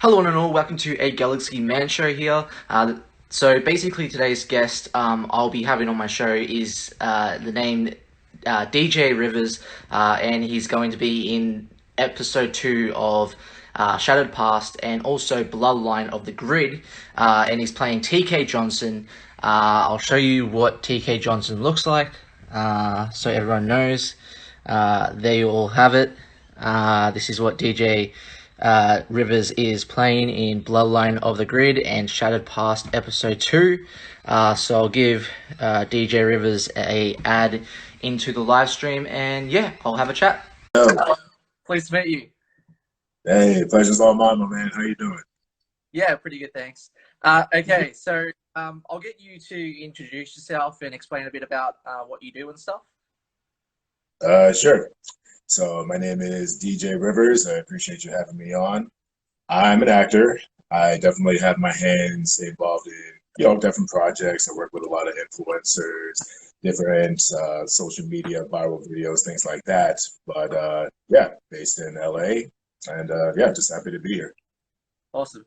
Hello and all, welcome to a Galaxy Man show here. So basically today's guest I'll be having on my show is the name DJ Rivers, and he's going to be in episode 2 of Shattered Past and also Bloodline of the Grid, and he's playing TK Johnson. I'll show you what TK Johnson looks like so everyone knows. There you all have it. This is what DJ Rivers is playing in Bloodline of the Grid and Shattered Past Episode 2. So I'll give DJ Rivers a ad into the live stream, and yeah, I'll have a chat. Yo, Pleased to meet you. hey, pleasure's all mine, my man. How you doing? Yeah, pretty good, thanks. Okay, so I'll get you to introduce yourself and explain a bit about what you do and stuff. Sure. So my name is DJ Rivers. I appreciate you having me on. I'm an actor. I definitely have my hands involved in, different projects. I work with a lot of influencers, different social media, viral videos, things like that. But yeah, based in LA, and yeah, just happy to be here. Awesome.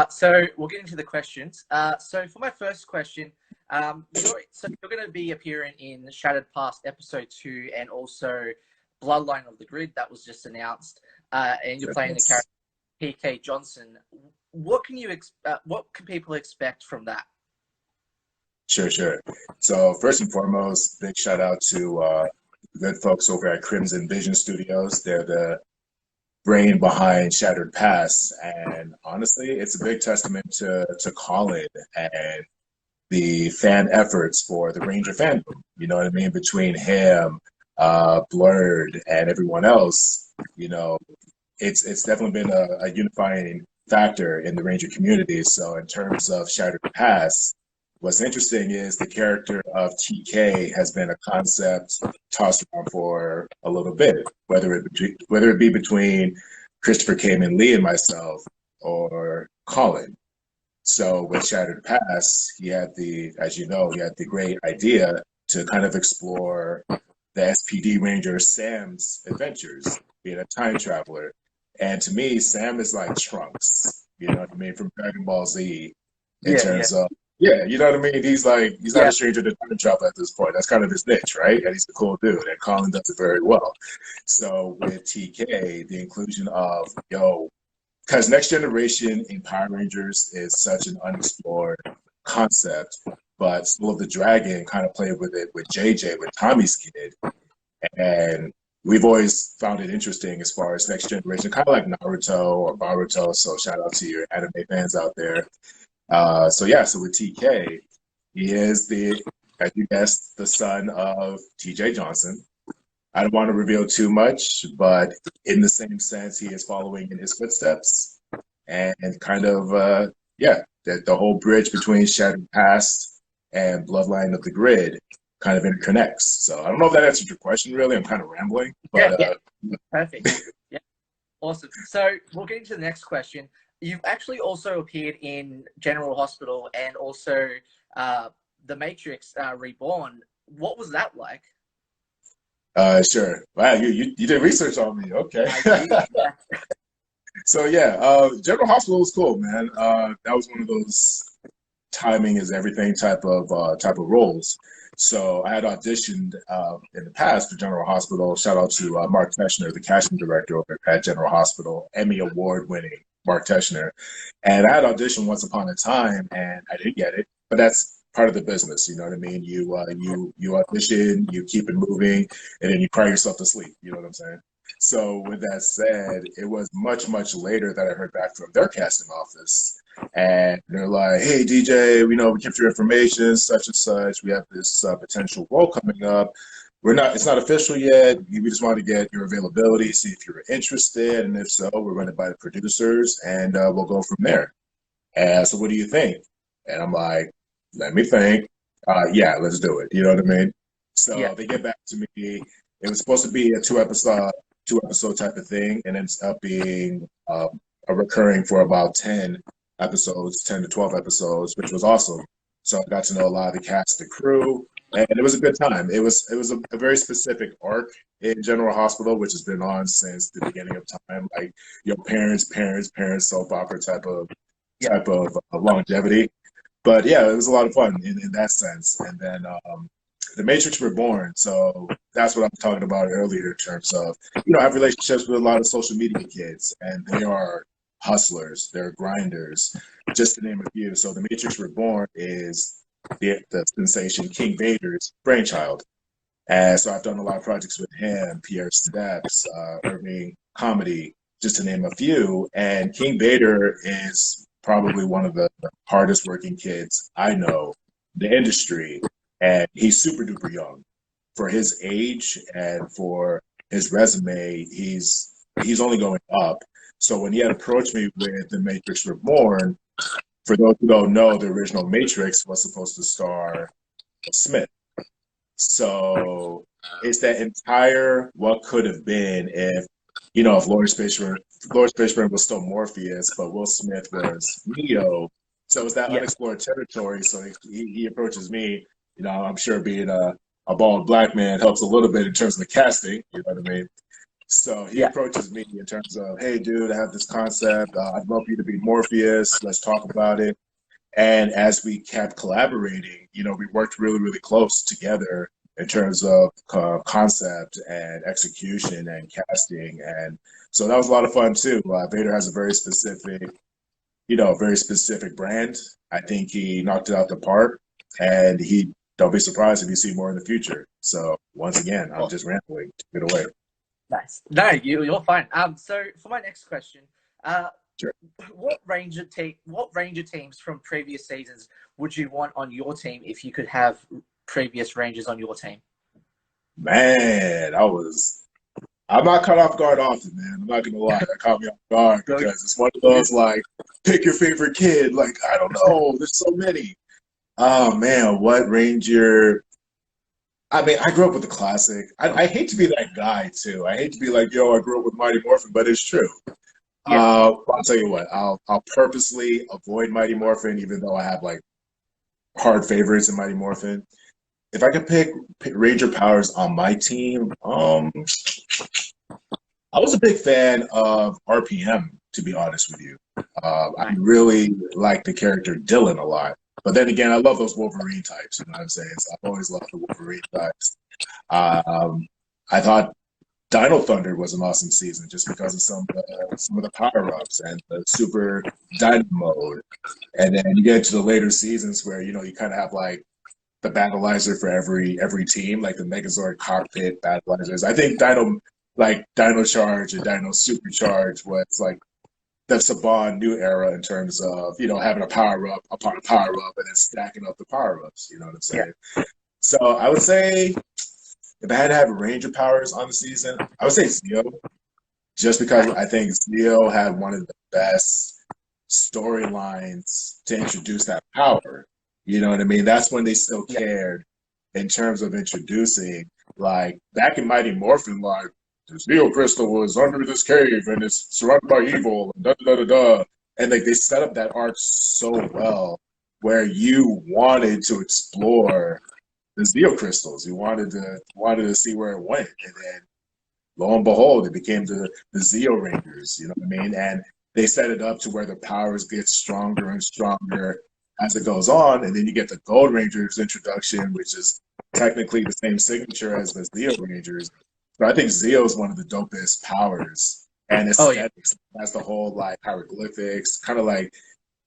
So we'll get into the questions. So for my first question, you're going to be appearing in Shattered Past Episode 2 and also Bloodline of the Grid that was just announced, and you're playing the character PK Johnson. What can people expect from that? Sure. So first and foremost, big shout out to good folks over at Crimson Vision Studios. They're the brain behind Shattered Past, and honestly, it's a big testament to Colin and the fan efforts for the Ranger fandom. You know what I mean? Between him, Blurred, and everyone else, it's definitely been a unifying factor in the Ranger community. So in terms of Shattered Past, what's interesting is the character of TK has been a concept tossed around for a little bit, whether it be between Christopher Kamen Lee and myself or Colin. So with Shattered Past, as you know, he had the great idea to kind of explore the SPD Ranger Sam's adventures, being a time traveler. And to me, Sam is like Trunks, you know what I mean, from Dragon Ball Z in Yeah. terms of, yeah, you know what I mean? He's not Yeah. a stranger to time travel at this point. That's kind of his niche, right? And he's a cool dude, and Colin does it very well. So with TK, the inclusion of, because Next Generation in Power Rangers is such an unexplored concept, but Soul of the Dragon kind of played with it with JJ, with Tommy's kid. And we've always found it interesting as far as Next Generation, kind of like Naruto or Baruto. So shout out to your anime fans out there. So with TK, he is as you guessed, the son of TJ Johnson. I don't want to reveal too much, but in the same sense, he is following in his footsteps, and kind of the whole bridge between Shattered Past and Bloodline of the Grid kind of interconnects. So I don't know if that answered your question. Really, I'm kind of rambling, but Yeah. Perfect. Yeah. Awesome. So we'll get into the next question. You've actually also appeared in General Hospital and also The Matrix Reborn. What was that like? Sure. Wow, you did research on me. Okay. I did. Yeah. So yeah, General Hospital was cool, man. That was one of those timing is everything type of roles. So I had auditioned in the past for General Hospital. Shout out to Mark Teschner, the casting director over at General Hospital, Emmy Award winning Mark Teschner. And I had auditioned once upon a time, and I didn't get it. But that's part of the business, you know what I mean? You audition, you keep it moving, and then you cry yourself to sleep. You know what I'm saying? So with that said, it was much later that I heard back from their casting office, and they're like, "Hey DJ, we know we kept your information, such and such. We have this potential role coming up. It's not official yet. We just want to get your availability, see if you're interested, and if so, we're running by the producers, and we'll go from there." And so, what do you think? And I'm like, "Let me think. Yeah, let's do it." You know what I mean? Yeah. So they get back to me. It was supposed to be a two episode type of thing, and ends up being a recurring for about 10 episodes, 10 to 12 episodes, which was awesome. So I got to know a lot of the cast, the crew, and it was a good time. It was a very specific arc in General Hospital, which has been on since the beginning of time, like your parents soap opera Yeah. type of longevity. But yeah, it was a lot of fun in that sense. And then the Matrix Reborn. So that's what I'm talking about earlier in terms of, I have relationships with a lot of social media kids, and they are hustlers, they're grinders, just to name a few. So the Matrix Reborn is the sensation King Vader's brainchild. And so I've done a lot of projects with him, Pierre Steps, Irving Comedy, just to name a few. And King Vader is probably one of the hardest working kids I know in the industry. And he's super duper young. For his age and for his resume, he's only going up. So when he had approached me with The Matrix Reborn, for those who don't know, the original Matrix was supposed to star Smith. So it's that entire what could have been if Lawrence Fishburne was still Morpheus, but Will Smith was Neo. So it's that Yeah. unexplored territory. So he approaches me. I'm sure being a bald black man helps a little bit in terms of the casting. You know what I mean? So he Yeah. approaches me in terms of, hey, dude, I have this concept. I'd love for you to be Morpheus. Let's talk about it. And as we kept collaborating, we worked really, really close together in terms of concept and execution and casting. And so that was a lot of fun too. Vader has a very specific brand. I think he knocked it out the park, and don't be surprised if you see more in the future. So once again, I'm Well, just rambling. Take it away. nice. No, you're fine. So for my next question, uh, Sure. what Ranger teams from previous seasons would you want on your team if you could have previous Rangers on your team? Man, I'm not caught off guard often, man. I'm not gonna lie. That caught me off guard because it's one of those like pick your favorite kid. Like, I don't know. There's so many. Oh man, what Ranger? I mean, I grew up with the classic. I hate to be that guy too. I hate to be like, yo, I grew up with Mighty Morphin, but it's true. Yeah. I'll tell you what. I'll purposely avoid Mighty Morphin, even though I have like hard favorites in Mighty Morphin. If I could pick Ranger powers on my team, I was a big fan of RPM, to be honest with you. I Nice. really like the character Dylan a lot. But then again, I love those Wolverine types. You know what I'm saying? So I've always loved the Wolverine types. I thought Dino Thunder was an awesome season just because of some of the power ups and the super Dino mode. And then you get into the later seasons where you kind of have like the battleizer for every team, like the Megazord cockpit battleizers. I think Dino Charge and Dino Supercharge was like the Saban new era in terms of having a power up upon a power up and then stacking up the power ups. You know what I'm Yeah. saying? So I would say if I had to have Ranger powers on the season, I would say Zeo, just because Nice. I think Zeo had one of the best storylines to introduce that power. You know what I mean? That's when they still Yeah. cared in terms of introducing, like back in Mighty Morphin, like the Zeo crystal was under this cave and it's surrounded by evil and da da da da da. And like they set up that arc so well where you wanted to explore the Zeo crystals. You wanted to see where it went. And then lo and behold, it became the Zeo Rangers. You know what I mean? And they set it up to where the powers get stronger and stronger as it goes on, and then you get the Gold Rangers introduction, which is technically the same signature as the Zeo Rangers. But I think Zeo is one of the dopest powers and Oh yeah. aesthetics. It has the whole like hieroglyphics, kind of like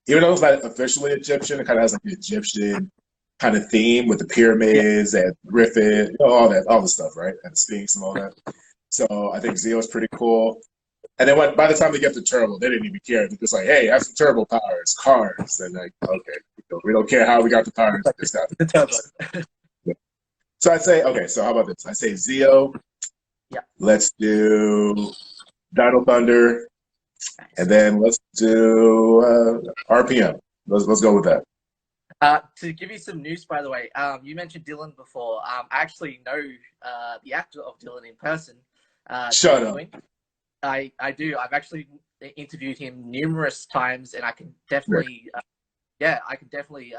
even though it's not officially Egyptian, it kind of has like an Egyptian kind of theme with the Yeah. pyramids and Griffith, all the stuff, right? And the Sphinx and all that. So I think Zeo is pretty cool. And then by the time they get to Turbo, they didn't even care. They're just like, hey, have some turbo powers, cars. And like, okay, we don't care how we got the powers, we just got the The turbo. cars. Yeah. So I'd say, okay, so how about this? I say Zeo, Yeah. let's do Dino Thunder, Nice. and then let's do RPM. Let's go with that. To give you some news, by the way, you mentioned Dylan before. I actually know the actor of Dylan in person, Shut David up. Wynn. I do. I've actually interviewed him numerous times, and I can Yeah. definitely, yeah, I can definitely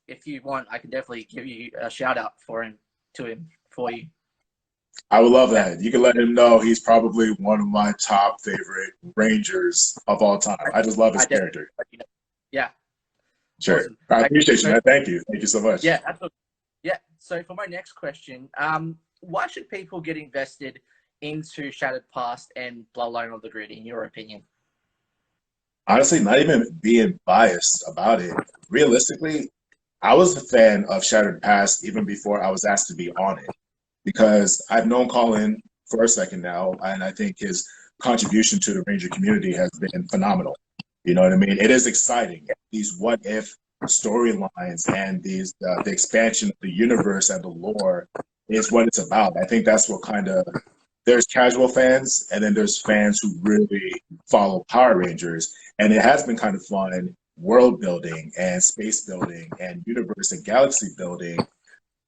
if you want, I can definitely give you a shout out to him for you. I would love Yeah, that. You can let him know he's probably one of my top favorite Rangers of all time. I, I just love I his definitely, character. you know, yeah, Sure. awesome. I Okay, appreciate you, so man. Thank you. Thank you so much. yeah, absolutely. Yeah. So for my next question, why should people get invested into Shattered Past and Bloodline of the Grid, in your opinion? Honestly, not even being biased about it. Realistically, I was a fan of Shattered Past even before I was asked to be on it because I've known Colin for a second now, and I think his contribution to the Ranger community has been phenomenal. You know what I mean? It is exciting. These what if storylines and the expansion of the universe and the lore is what it's about. I think that's what kind of there's casual fans and then there's fans who really follow Power Rangers, and it has been kind of fun world building and space building and universe and galaxy building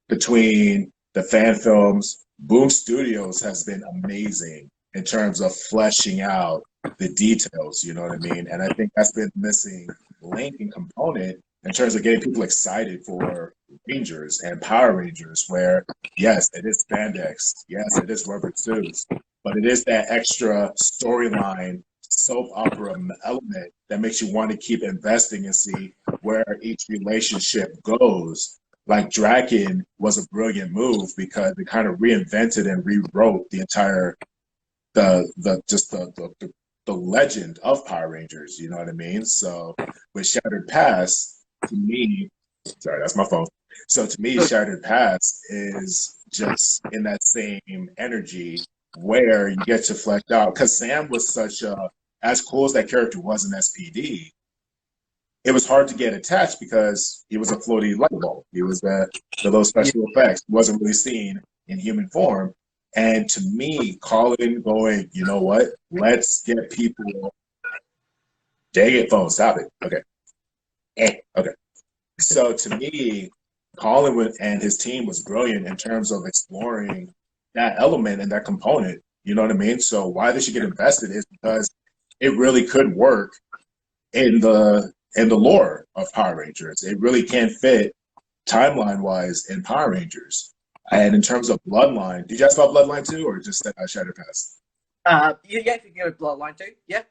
between the fan films. Boom Studios has been amazing in terms of fleshing out the details, you know what I mean? And I think that's been missing link and component in terms of getting people excited for Rangers and Power Rangers, where yes, it is spandex, yes, it is rubber suits, but it is that extra storyline soap opera element that makes you want to keep investing and see where each relationship goes. Like Draken was a brilliant move because it kind of reinvented and rewrote the entire the legend of Power Rangers. You know what I mean? So with Shattered Past, to me, sorry, that's my phone. So to me, Shattered Past is just in that same energy where you get to flesh out because Sam was such a as cool as that character was in SPD, it was hard to get attached because he was a floaty light bulb. He was the low Yeah, special effects, wasn't really seen in human form. And to me, Colin going, you know what? Let's get people. Dang it, phone, stop it. Okay. Okay. So to me, and his team was brilliant in terms of exploring that element and that component. You know what I mean? So why they should get invested is because it really could work in the lore of Power Rangers. It really can fit timeline wise in Power Rangers. And in terms of Bloodline, did you ask about Bloodline too, or just Shattered Past? yeah, if you can go Bloodline too, yeah,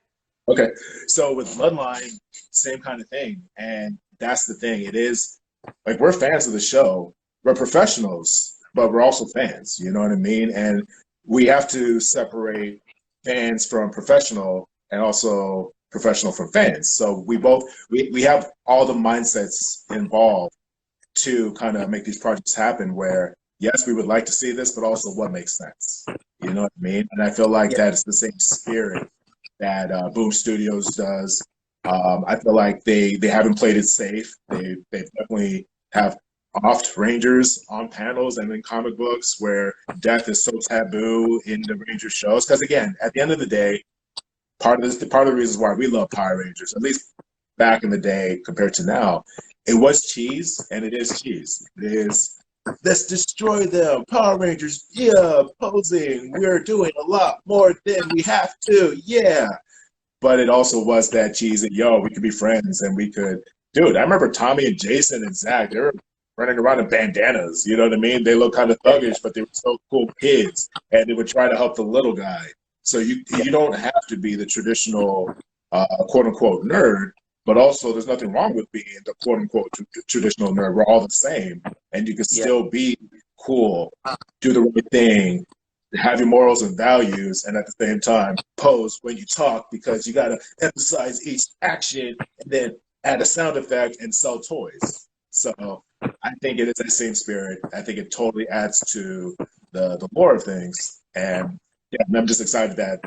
Okay, so with Bloodline, same kind of thing, and that's the thing. It is like we're fans of the show. We're professionals, but we're also fans. You know what I mean? And we have to separate fans from professional, and also professional from fans. So we have all the mindsets involved to kind of make these projects happen. Where yes, we would like to see this, but also what makes sense. You know what I mean? And I feel like yeah, that is the same spirit that Boom Studios does. I feel like they haven't played it safe. They definitely have oft Rangers on panels and in comic books where death is so taboo in the Ranger shows. Because again, at the end of the day, part of the reasons why we love Power Rangers, at least back in the day compared to now, it was cheese and it is cheese. It is let's destroy them, Power Rangers. Yeah, posing. We're doing a lot more than we have to. Yeah, but it also was that cheese and yo, we could be friends and we could. Dude, I remember Tommy and Jason and Zach. They were running around in bandanas. You know what I mean? They look kind of yeah, thuggish, but they were so cool kids, and they would try to help the little guy. So yeah, you don't have to be the traditional quote unquote nerd, but also there's nothing wrong with being the quote unquote traditional nerd. We're all the same, and you can yeah, still be cool, do the right thing, have your morals and values, and at the same time pose when you talk because you got to emphasize each action and then add a sound effect and sell toys. So I think it is that same spirit. I think it totally adds to the lore of things, and yeah, I'm just excited that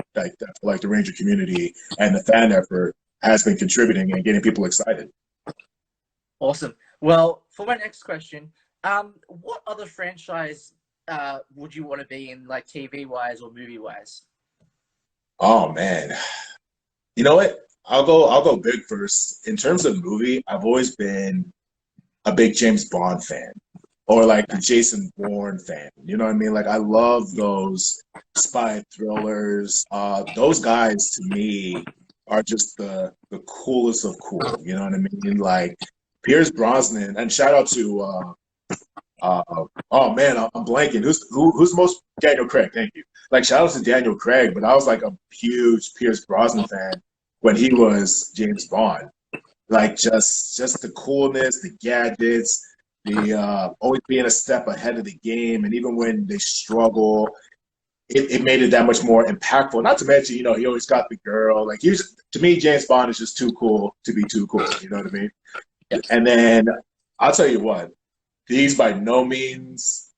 like the Ranger community and the fan effort has been contributing and getting people excited. awesome. Well, for my next question, what other franchise would you want to be in, like TV wise or movie wise? Oh man, you know what? I'll go big first. In terms of movie, I've always been a big James Bond fan or like the Jason Bourne fan. You know what I mean? Like I love those spy thrillers. Those guys to me are just the coolest of cool. You know what I mean? Like Pierce Brosnan, and shout out to oh man, I'm blanking. Who's most Daniel Craig? Thank you. Like shout out to Daniel Craig, but I was like a huge Pierce Brosnan fan when he was James Bond. Like just the coolness, the gadgets, the always being a step ahead of the game, and even when they struggle, it made it that much more impactful. Not to mention, you know, he always got the girl. Like to me, James Bond is just too cool to be too cool. You know what I mean? Yeah. And then I'll tell you what, these by no means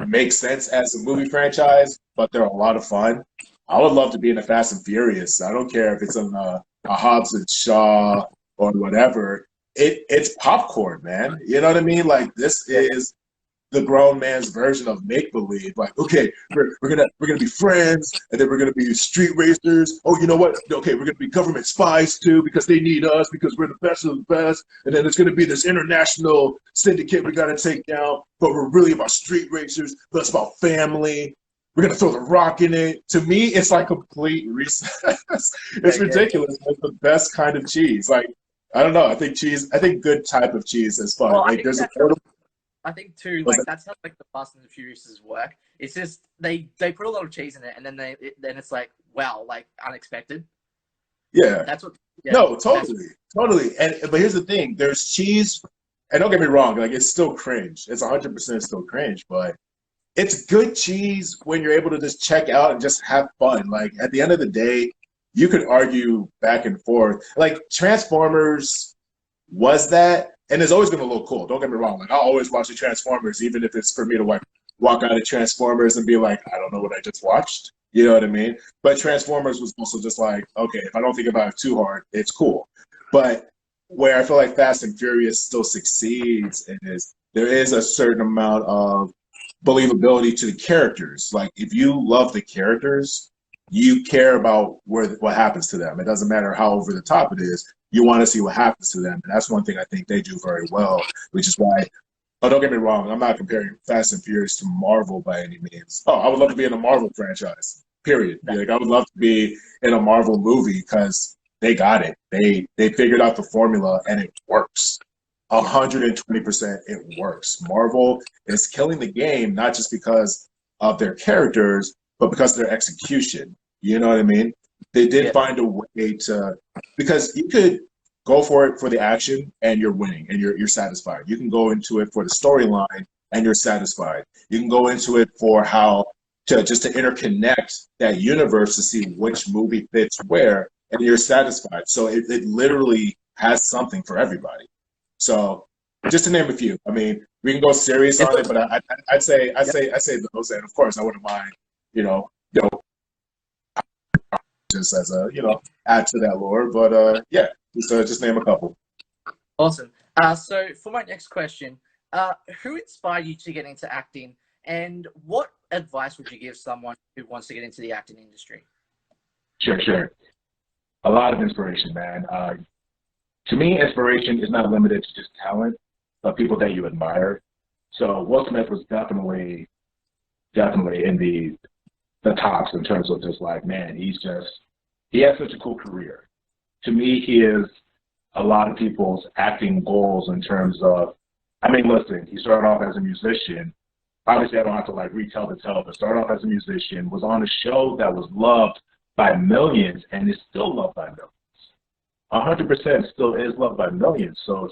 make sense as a movie franchise, but they're a lot of fun. I would love to be in a Fast and Furious. I don't care if it's on a Hobbs and Shaw or whatever. It's popcorn, man. You know what I mean? Like this is the grown man's version of make believe. Like, okay, we're gonna be friends, and then we're gonna be street racers. Oh, you know what? Okay, we're gonna be government spies too because they need us because we're the best of the best. And then it's gonna be this international syndicate we gotta take down. But we're really about street racers. But it's about family. We're gonna throw the rock in it. To me, it's like complete recess. It's ridiculous. It's the best kind of cheese. Like, I don't know. I think good type of cheese is fun. Well, like, I think too, like that's how like the Fast and the Furious work. It's just they put a lot of cheese in it, and then then it's like wow, like unexpected. Yeah, that's what. Yeah, no, totally. But here's the thing: there's cheese, and don't get me wrong, like it's still cringe. It's 100% still cringe, but it's good cheese when you're able to just check out and just have fun. Like at the end of the day, you could argue back and forth. Like Transformers was that. And it's always going to look cool. Don't get me wrong. Like I'll always watch the Transformers, even if it's for me to like walk out of Transformers and be like, I don't know what I just watched. You know what I mean? But Transformers was also just like, okay, if I don't think about it too hard, it's cool. But where I feel like Fast and Furious still succeeds is there is a certain amount of believability to the characters. Like if you love the characters, you care about what happens to them. It doesn't matter how over the top it is. You want to see what happens to them. And that's one thing I think they do very well, which is why, oh, don't get me wrong, I'm not comparing Fast and Furious to Marvel by any means. Oh, I would love to be in a Marvel franchise, period. Like, I would love to be in a Marvel movie because they got it. They figured out the formula and it works. 120% it works. Marvel is killing the game, not just because of their characters, but because of their execution. You know what I mean? They did find a way to, because you could go for it for the action and you're winning and you're satisfied. You can go into it for the storyline and you're satisfied. You can go into it for how to interconnect that universe to see which movie fits where, and you're satisfied. So it literally has something for everybody. So just to name a few, I mean, we can go serious on it, but I'd say those, and of course I wouldn't mind, just as a add to that lore. But yeah, just name a couple. Awesome. So for my next question, who inspired you to get into acting, and what advice would you give someone who wants to get into the acting industry? Sure. A lot of inspiration, man. To me, inspiration is not limited to just talent, but people that you admire. So Will Smith was definitely in the tops in terms of just like, man, he has such a cool career. To me, he is a lot of people's acting goals in terms of, I mean, listen, he started off as a musician. Obviously, I don't have to like retell the tale, but started off as a musician, was on a show that was loved by millions and is still loved by millions. 100% still is loved by millions. So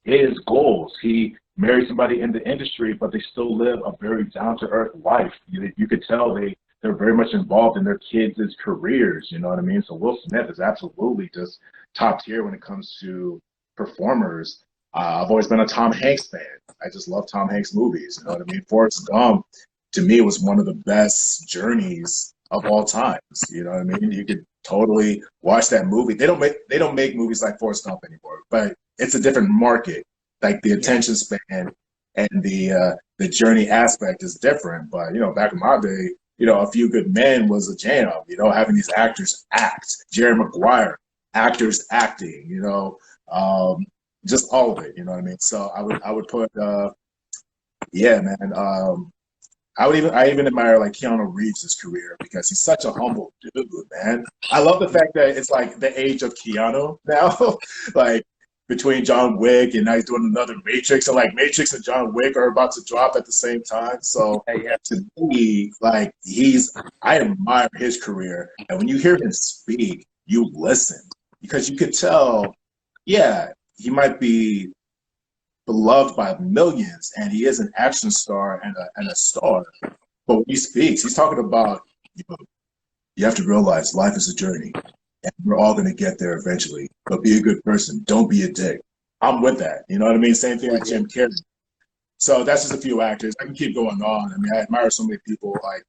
his goals, he married somebody in the industry, but they still live a very down-to-earth life. You could tell they're very much involved in their kids' careers, you know what I mean? So Will Smith is absolutely just top tier when it comes to performers. I've always been a Tom Hanks fan. I just love Tom Hanks movies, you know what I mean? Forrest Gump, to me, was one of the best journeys of all times, you know what I mean? You could totally watch that movie. They don't make movies like Forrest Gump anymore, but it's a different market. Like the attention span and the journey aspect is different. But back in my day, A Few Good Men was a jam. Having these actors act. Jerry Maguire, actors acting. Just all of it. You know what I mean? So I would put, yeah, man. I even admire like Keanu Reeves' career because he's such a humble dude, man. I love the fact that it's like the age of Keanu now. Like between John Wick and now he's doing another Matrix, and like Matrix and John Wick are about to drop at the same time. So Yeah. to me, like I admire his career, and when you hear him speak, you listen because you could tell, yeah, he might be beloved by millions, and he is an action star and a star. But when he speaks, he's talking about, you know, you have to realize life is a journey, and we're all going to get there eventually. But be a good person. Don't be a dick. I'm with that. You know what I mean? Same thing with Jim Carrey. So that's just a few actors. I can keep going on. I mean, I admire so many people. Like,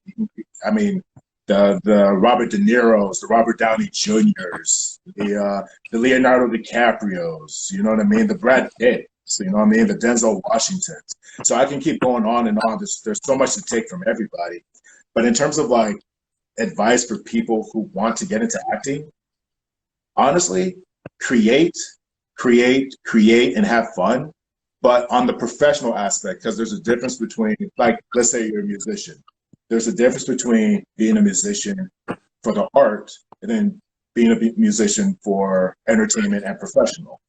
I mean, the Robert De Niro's, the Robert Downey Jr.'s, the Leonardo DiCaprio's. You know what I mean? The Brad Pitt. You know what I mean? The Denzel Washingtons. So I can keep going on and on. There's so much to take from everybody. But in terms of like advice for people who want to get into acting, honestly, create, and have fun. But on the professional aspect, because there's a difference between, like, let's say you're a musician. There's a difference between being a musician for the art and then being a musician for entertainment and professional.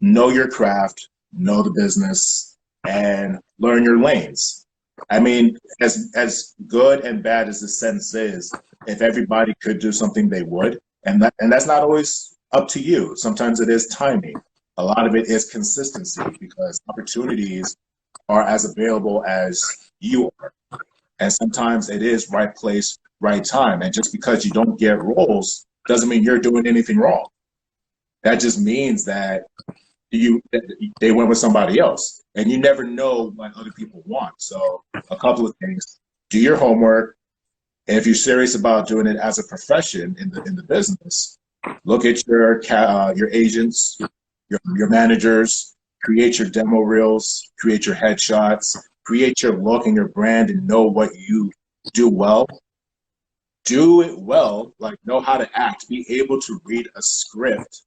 Know your craft, know the business, and learn your lanes. I mean, as good and bad as the sentence is, if everybody could do something, they would. And that's not always up to you. Sometimes it is timing. A lot of it is consistency because opportunities are as available as you are. And sometimes it is right place, right time. And just because you don't get roles doesn't mean you're doing anything wrong. That just means that they went with somebody else. And you never know what other people want. So a couple of things. Do your homework. And if you're serious about doing it as a profession in the business, look at your agents, your managers, create your demo reels, create your headshots, create your look and your brand, and know what you do well. Do it well, like know how to act, be able to read a script,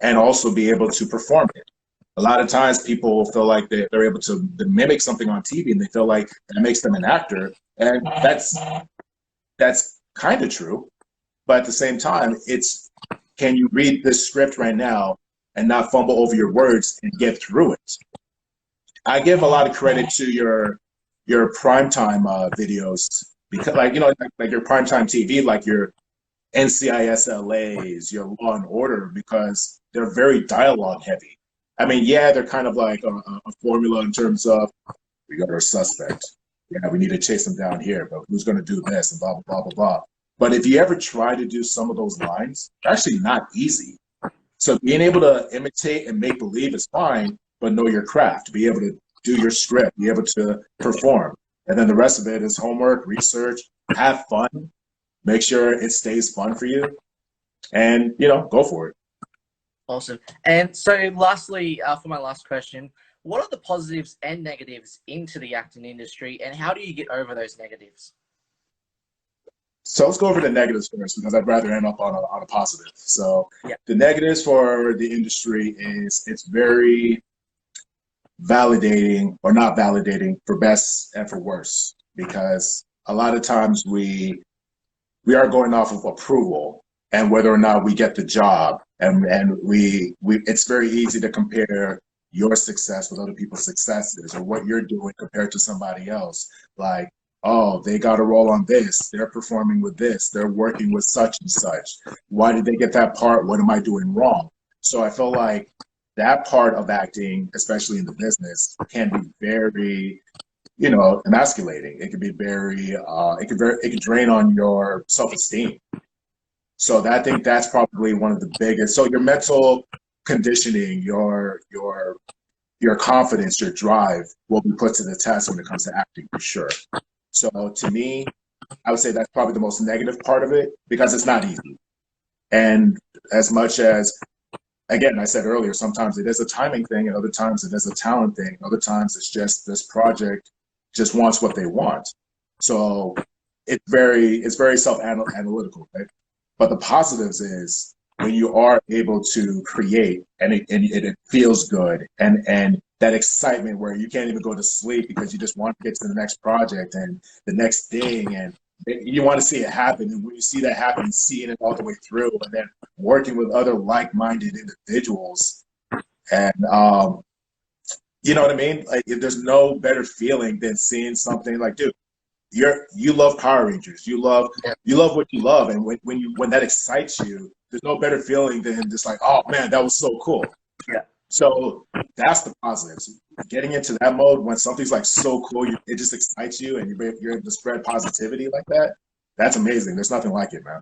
and also be able to perform it. A lot of times people feel like they're able to mimic something on TV and they feel like that makes them an actor. And that's kind of true. But at the same time, can you read this script right now and not fumble over your words and get through it? I give a lot of credit to your primetime videos because, like, you know, like your primetime TV, like your NCISLAs, your Law and Order, because they're very dialogue heavy. I mean, yeah, they're kind of like a formula in terms of we got our suspect. Yeah, we need to chase them down here, but who's going to do this and blah, blah, blah, blah, blah. But if you ever try to do some of those lines, they're actually not easy. So being able to imitate and make believe is fine, but know your craft, be able to do your script, be able to perform. And then the rest of it is homework, research, have fun, make sure it stays fun for you, and, you know, go for it. Awesome. And so lastly, for my last question, what are the positives and negatives into the acting industry, and how do you get over those negatives? So let's go over the negatives first because I'd rather end up on a positive. So The negatives for the industry is it's very validating or not validating for best and for worse, because a lot of times we are going off of approval and whether or not we get the job, and we it's very easy to compare your success with other people's successes or what you're doing compared to somebody else. Like, oh, they got a role on this, they're performing with this, they're working with such and such. Why did they get that part? What am I doing wrong? So I feel like that part of acting, especially in the business, can be very, you know, emasculating. It can be very, it can drain on your self-esteem. So I think that's probably one of the biggest. So your mental conditioning, your confidence, your drive will be put to the test when it comes to acting for sure. So to me, I would say that's probably the most negative part of it because it's not easy. And as much as, again, I said earlier, sometimes it is a timing thing and other times it is a talent thing. Other times it's just this project just wants what they want. So it's very self-analytical, right? But the positives is when you are able to create and it feels good and that excitement where you can't even go to sleep because you just want to get to the next project and the next thing and you want to see it happen. And when you see that happen, seeing it all the way through and then working with other like-minded individuals, And you know what I mean? Like, there's no better feeling than seeing something like, dude, you love Power Rangers. Yeah. You love what you love, and when that excites you, there's no better feeling than just like, oh man, that was so cool. Yeah. So that's the positives. Getting into that mode when something's like so cool, it just excites you, and you're able to spread positivity like that. That's amazing. There's nothing like it, man.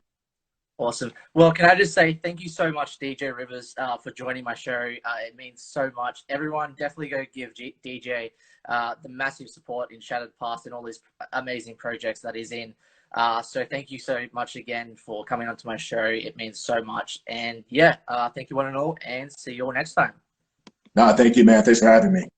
Awesome. Well, can I just say thank you so much, DJ Rivers, for joining my show. It means so much. Everyone, definitely go give DJ the massive support in Shattered Past and all these amazing projects that he's in. So thank you so much again for coming onto my show. It means so much. And yeah, thank you one and all, and see you all next time. No, thank you, man. Thanks for having me.